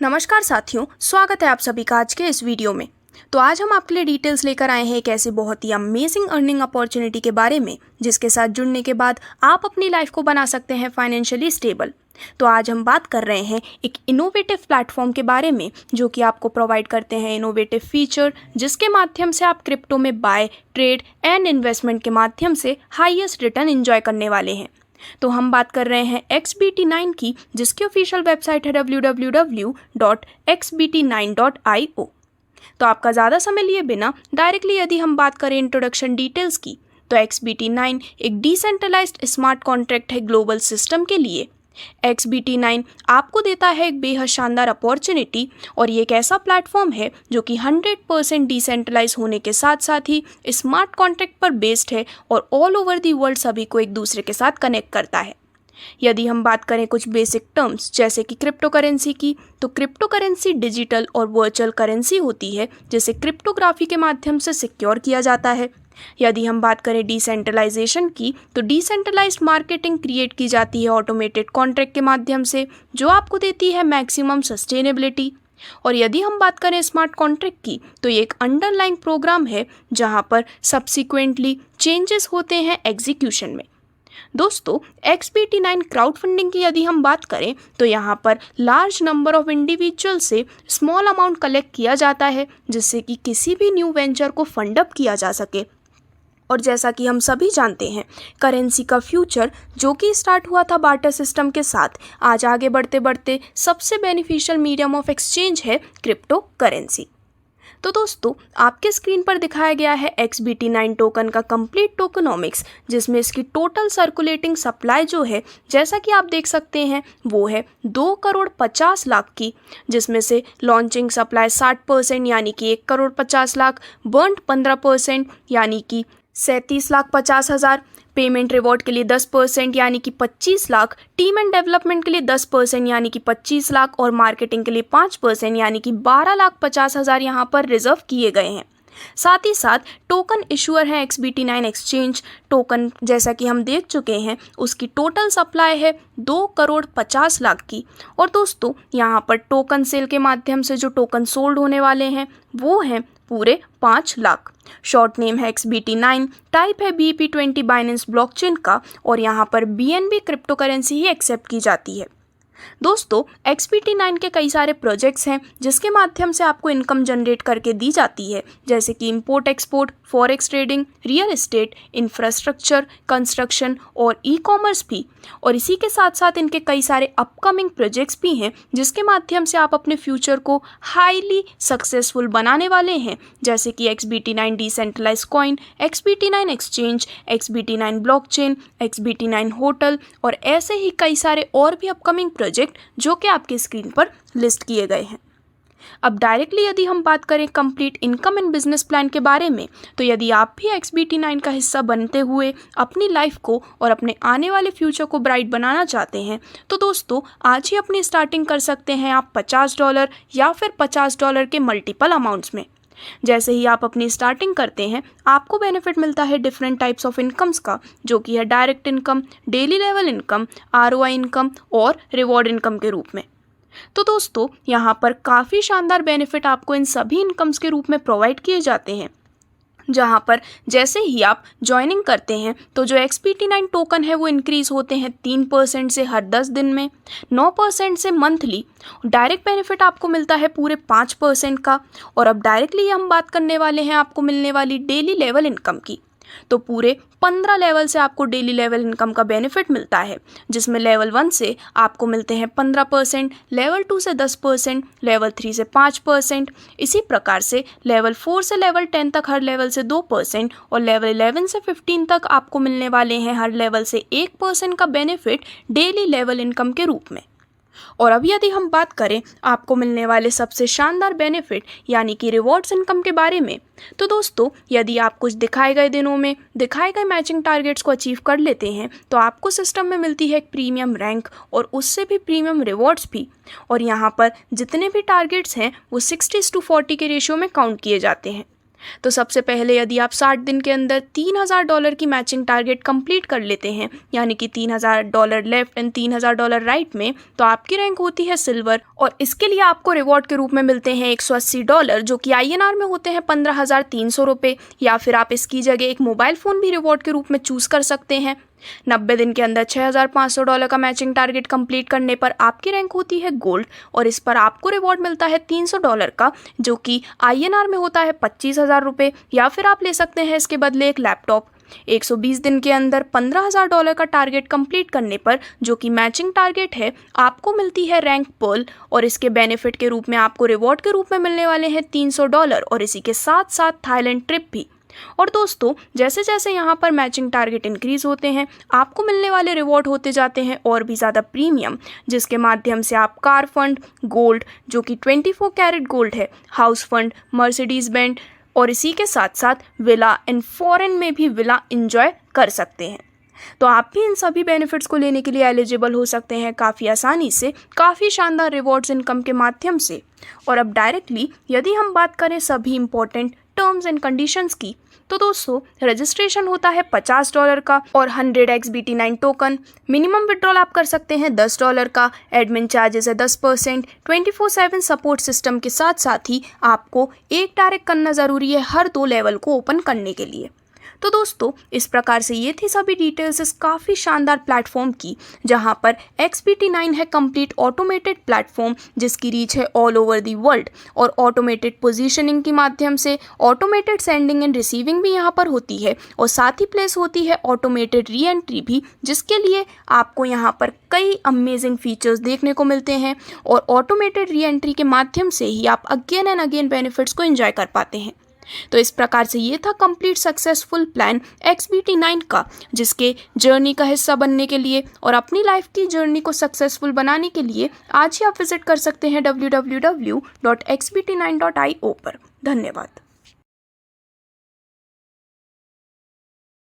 नमस्कार साथियों, स्वागत है आप सभी का आज के इस वीडियो में। तो आज हम आपके लिए डिटेल्स लेकर आए हैं एक ऐसे बहुत ही अमेजिंग अर्निंग अपॉर्चुनिटी के बारे में जिसके साथ जुड़ने के बाद आप अपनी लाइफ को बना सकते हैं फाइनेंशियली स्टेबल। तो आज हम बात कर रहे हैं एक इनोवेटिव प्लेटफॉर्म के बारे में जो कि आपको प्रोवाइड करते हैं इनोवेटिव फीचर, जिसके माध्यम से आप क्रिप्टो में बाय, ट्रेड एंड इन्वेस्टमेंट के माध्यम से हाईएस्ट रिटर्न एंजॉय करने वाले हैं। तो हम बात कर रहे हैं XBT9 की, जिसकी ऑफिशियल वेबसाइट है www.xbt9.io। तो आपका ज़्यादा समय लिए बिना डायरेक्टली यदि हम बात करें इंट्रोडक्शन डिटेल्स की, तो XBT9 एक डिसेंट्रलाइज्ड स्मार्ट कॉन्ट्रैक्ट है ग्लोबल सिस्टम के लिए। XBT9 आपको देता है एक बेहद शानदार अपॉर्चुनिटी, और ये एक ऐसा प्लेटफॉर्म है जो कि 100% डिसेंट्रलाइज होने के साथ साथ ही स्मार्ट कॉन्ट्रैक्ट पर बेस्ड है और ऑल ओवर दी वर्ल्ड सभी को एक दूसरे के साथ कनेक्ट करता है। यदि हम बात करें कुछ बेसिक टर्म्स जैसे कि क्रिप्टो करेंसी की, तो क्रिप्टो करेंसी डिजिटल और वर्चुअल करेंसी होती है जिसे क्रिप्टोग्राफी के माध्यम से सिक्योर किया जाता है। यदि हम बात करें डिसेंट्रलाइजेशन की, तो डिसेंट्रलाइज्ड मार्केटिंग क्रिएट की जाती है ऑटोमेटेड कॉन्ट्रैक्ट के माध्यम से, जो आपको देती है मैक्सिमम सस्टेनेबिलिटी। और यदि हम बात करें स्मार्ट कॉन्ट्रैक्ट की, तो ये एक अंडरलाइंग प्रोग्राम है जहां पर सब्सिक्वेंटली चेंजेस होते हैं एग्जीक्यूशन में। दोस्तों, XBT9 क्राउड फंडिंग की यदि हम बात करें, तो यहाँ पर लार्ज नंबर ऑफ इंडिविजुअल से स्मॉल अमाउंट कलेक्ट किया जाता है जिससे कि किसी भी न्यू वेंचर को फंड अप किया जा सके। और जैसा कि हम सभी जानते हैं, करेंसी का फ्यूचर जो कि स्टार्ट हुआ था बार्टर सिस्टम के साथ, आज आगे बढ़ते बढ़ते सबसे बेनिफिशियल मीडियम ऑफ एक्सचेंज है क्रिप्टो करेंसी। तो दोस्तों, आपके स्क्रीन पर दिखाया गया है XBT9 टोकन का कंप्लीट टोकनोमिक्स, जिसमें इसकी टोटल सर्कुलेटिंग सप्लाई जो है, जैसा कि आप देख सकते हैं, वो है 2,50,00,000 की, जिसमें से लॉन्चिंग सप्लाई 60% यानी कि 1,50,00,000, बर्न्ड 15% यानी कि 37,50,000, पेमेंट रिवॉर्ड के लिए 10% यानी कि 25,00,000, टीम एंड डेवलपमेंट के लिए 10% यानी कि 25,00,000 और मार्केटिंग के लिए 5% यानी कि 12,50,000 यहाँ पर रिजर्व किए गए हैं। साथ ही साथ टोकन इशूअर है XBT9 एक्सचेंज टोकन, जैसा कि हम देख चुके हैं, उसकी टोटल सप्लाई है 2,50,00,000 की। और दोस्तों, यहाँ पर टोकन सेल के माध्यम से जो टोकन सोल्ड होने वाले हैं वो हैं पूरे 5,00,000। शॉर्ट नेम है XBT9, टाइप है BEP20 बाइनेंस ब्लॉकचेन का, और यहाँ पर BNB क्रिप्टो करेंसी ही एक्सेप्ट की जाती है। दोस्तों, XBT9 के कई सारे प्रोजेक्ट्स हैं जिसके माध्यम से आपको इनकम जनरेट करके दी जाती है, जैसे कि import export, forex trading, real estate, infrastructure, construction और ई-कॉमर्स भी। और इसी के साथ साथ इनके कई सारे अपकमिंग प्रोजेक्ट्स भी हैं जिसके माध्यम से आप अपने फ्यूचर को हाईली सक्सेसफुल बनाने वाले हैं, जैसे कि XBT9 decentralise coin, XBT9 exchange, XBT9 blockchain, XBT9 hotel और ऐसे ही कई सारे और भी अपकमिंग प्रोजेक्ट जो कि आपकी स्क्रीन पर लिस्ट किए गए हैं। अब डायरेक्टली यदि हम बात करें complete income and business plan के बारे में, तो यदि आप भी XBT9 का हिस्सा बनते हुए अपनी लाइफ को और अपने आने वाले फ्यूचर को ब्राइट बनाना चाहते हैं, तो दोस्तों आज ही अपनी स्टार्टिंग कर सकते हैं आप $50 या फिर $50 के मल्टीपल अमाउंट्स में। जैसे ही आप अपनी स्टार्टिंग करते हैं, आपको बेनिफिट मिलता है डिफरेंट टाइप्स ऑफ इनकम्स का, जो कि है direct income, daily level income, ROI income और रिवॉर्ड इनकम के रूप में। तो दोस्तों, यहाँ पर काफ़ी शानदार बेनिफिट आपको इन सभी इनकम्स के रूप में प्रोवाइड किए जाते हैं, जहाँ पर जैसे ही आप ज्वाइनिंग करते हैं तो जो XBT9 टोकन है वो इंक्रीज़ होते हैं 3% से हर 10 दिन में, 9% से मंथली। डायरेक्ट बेनिफिट आपको मिलता है पूरे 5% का। और अब डायरेक्टली हम बात करने वाले हैं आपको मिलने वाली डेली लेवल इनकम की। तो पूरे 15 लेवल से आपको डेली लेवल इनकम का बेनिफिट मिलता है, जिसमें लेवल 1 से आपको मिलते हैं 15%, लेवल 2 से 10%, लेवल 3 से 5%, इसी प्रकार से लेवल 4 से लेवल 10 तक हर लेवल से 2%, और लेवल 11 से 15 तक आपको मिलने वाले हैं हर लेवल से 1% का बेनिफिट डेली लेवल इनकम के रूप में। और अब यदि हम बात करें आपको मिलने वाले सबसे शानदार बेनिफिट यानी कि रिवॉर्ड्स इनकम के बारे में, तो दोस्तों यदि आप कुछ दिखाए गए दिनों में दिखाए गए मैचिंग टारगेट्स को अचीव कर लेते हैं तो आपको सिस्टम में मिलती है एक प्रीमियम रैंक और उससे भी प्रीमियम रिवॉर्ड्स भी। और यहाँ पर जितने भी टारगेट्स हैं वो 60:40 के रेशियो में काउंट किए जाते हैं। तो सबसे पहले यदि आप 60 दिन के अंदर $3000 की मैचिंग टारगेट कंप्लीट कर लेते हैं, यानी कि $3000 लेफ्ट एंड $3000 राइट में, तो आपकी रैंक होती है सिल्वर और इसके लिए आपको रिवॉर्ड के रूप में मिलते हैं $180 जो कि INR में होते हैं 15,300 रुपये, या फिर आप इसकी जगह एक मोबाइल फ़ोन भी रिवॉर्ड के रूप में चूज़ कर सकते हैं। 90 दिन के अंदर $6500 का मैचिंग टारगेट कंप्लीट करने पर आपकी रैंक होती है गोल्ड और इस पर आपको रिवॉर्ड मिलता है $300 का, जो कि INR में होता है 25,000 रुपये, या फिर आप ले सकते हैं इसके बदले एक लैपटॉप। 120 दिन के अंदर $15,000 का टारगेट कंप्लीट करने पर, जो कि मैचिंग टारगेट है, आपको मिलती है रैंक पर्ल और इसके बेनिफिट के रूप में आपको रिवॉर्ड के रूप में मिलने वाले हैं $300 और इसी के साथ साथ थाईलैंड ट्रिप भी। और दोस्तों, जैसे जैसे यहाँ पर मैचिंग टारगेट इंक्रीज होते हैं, आपको मिलने वाले रिवॉर्ड होते जाते हैं और भी ज़्यादा प्रीमियम, जिसके माध्यम से आप कार फंड, गोल्ड जो कि 24 कैरेट गोल्ड है, हाउस फंड, मर्सिडीज बेंज और इसी के साथ साथ विला एंड फॉरेन में भी विला एंजॉय कर सकते हैं। तो आप भी इन सभी बेनिफिट्स को लेने के लिए एलिजिबल हो सकते हैं काफ़ी आसानी से, काफ़ी शानदार रिवॉर्ड्स इनकम के माध्यम से। और अब डायरेक्टली यदि हम बात करें सभी इंपॉर्टेंट टर्म्स एंड कंडीशंस की, तो दोस्तों रजिस्ट्रेशन होता है $50 का और 100 XBT9 टोकन। मिनिमम विड्रॉल आप कर सकते हैं $10 का। एडमिन चार्जेस है 10%। 24/7 सपोर्ट सिस्टम के साथ साथ ही आपको एक डायरेक्ट करना ज़रूरी है हर 2 लेवल को ओपन करने के लिए। तो दोस्तों, इस प्रकार से ये थी सभी डिटेल्स इस काफ़ी शानदार प्लेटफॉर्म की, जहां पर XBT9 है कंप्लीट ऑटोमेटेड प्लेटफॉर्म जिसकी रीच है ऑल ओवर दी वर्ल्ड और ऑटोमेटेड पोजीशनिंग के माध्यम से ऑटोमेटेड सेंडिंग एंड रिसीविंग भी यहां पर होती है और साथ ही प्लेस होती है ऑटोमेटेड री एंट्री भी, जिसके लिए आपको यहां पर कई अमेजिंग फीचर्स देखने को मिलते हैं और ऑटोमेटेड री एंट्री के माध्यम से ही आप अगेन एंड अगेन बेनिफिट्स को एंजॉय कर पाते हैं। तो इस प्रकार से ये था कंप्लीट सक्सेसफुल प्लान XBT9 का, जिसके जर्नी का हिस्सा बनने के लिए और अपनी लाइफ की जर्नी को सक्सेसफुल बनाने के लिए आज ही आप विजिट कर सकते हैं www.xbt9.io पर। धन्यवाद।